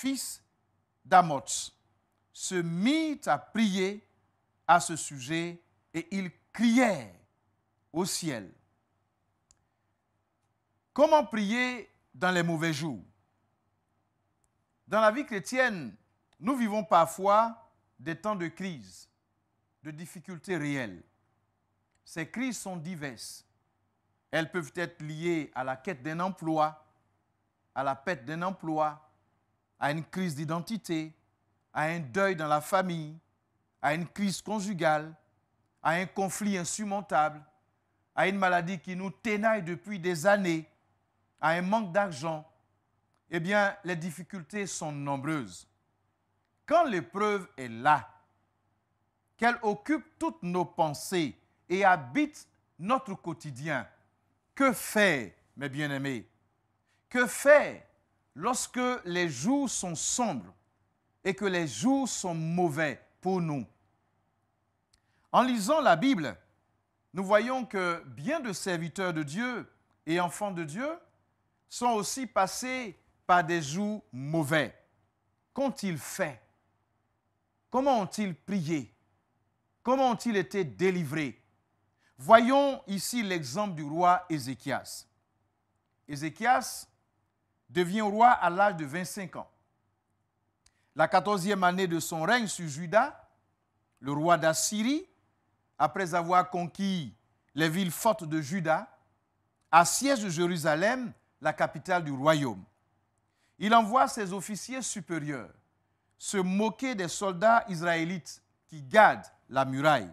fils d'Amoz, se mit à prier à ce sujet et il criait au ciel. Comment prier dans les mauvais jours? Dans la vie chrétienne, nous vivons parfois des temps de crise, de difficultés réelles. Ces crises sont diverses. Elles peuvent être liées à la quête d'un emploi, à la perte d'un emploi, à une crise d'identité, à un deuil dans la famille, à une crise conjugale, à un conflit insurmontable, à une maladie qui nous ténaille depuis des années, à un manque d'argent. Eh bien, les difficultés sont nombreuses. Quand l'épreuve est là, qu'elle occupe toutes nos pensées et habite notre quotidien, que faire, mes bien-aimés? Que faire lorsque les jours sont sombres et que les jours sont mauvais pour nous? En lisant la Bible, nous voyons que bien de serviteurs de Dieu et enfants de Dieu sont aussi passés par des jours mauvais. Qu'ont-ils fait? Comment ont-ils prié? Comment ont-ils été délivrés? Voyons ici l'exemple du roi Ézéchias. Ézéchias devient roi à l'âge de 25 ans. La 14e année de son règne sur Juda, le roi d'Assyrie, après avoir conquis les villes fortes de Juda, assiège Jérusalem, la capitale du royaume. Il envoie ses officiers supérieurs se moquer des soldats israélites qui gardent la muraille.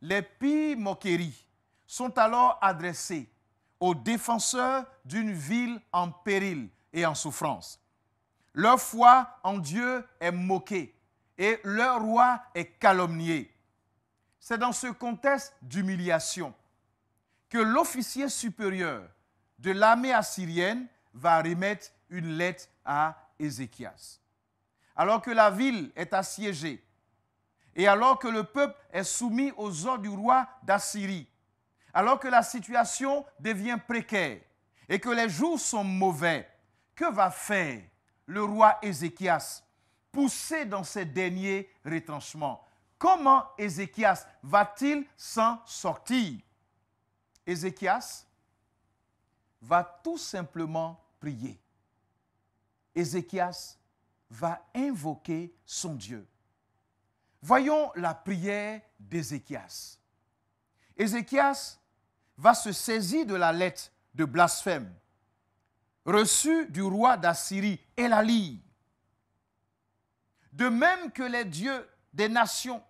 Les pires moqueries sont alors adressées aux défenseurs d'une ville en péril et en souffrance. Leur foi en Dieu est moquée et leur roi est calomnié. C'est dans ce contexte d'humiliation que l'officier supérieur de l'armée assyrienne va remettre une lettre à Ézéchias. Alors que la ville est assiégée et alors que le peuple est soumis aux ordres du roi d'Assyrie, alors que la situation devient précaire et que les jours sont mauvais, que va faire le roi Ézéchias poussé dans ses derniers retranchements? Comment Ézéchias va-t-il s'en sortir? Ézéchias va tout simplement prier. Ézéchias va invoquer son Dieu. Voyons la prière d'Ézéchias. Ézéchias va se saisir de la lettre de blasphème reçue du roi d'Assyrie et la lire. De même que les dieux des nations,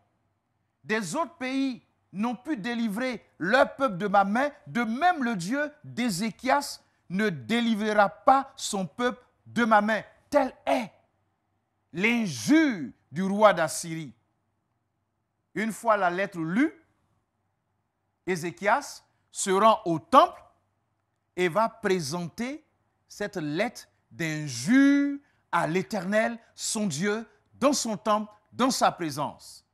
des autres pays n'ont pu délivrer leur peuple de ma main, de même le Dieu d'Ézéchias ne délivrera pas son peuple de ma main. Telle est l'injure du roi d'Assyrie. Une fois la lettre lue, Ézéchias se rend au temple et va présenter cette lettre d'injure à l'Éternel, son Dieu, dans son temple, dans sa présence.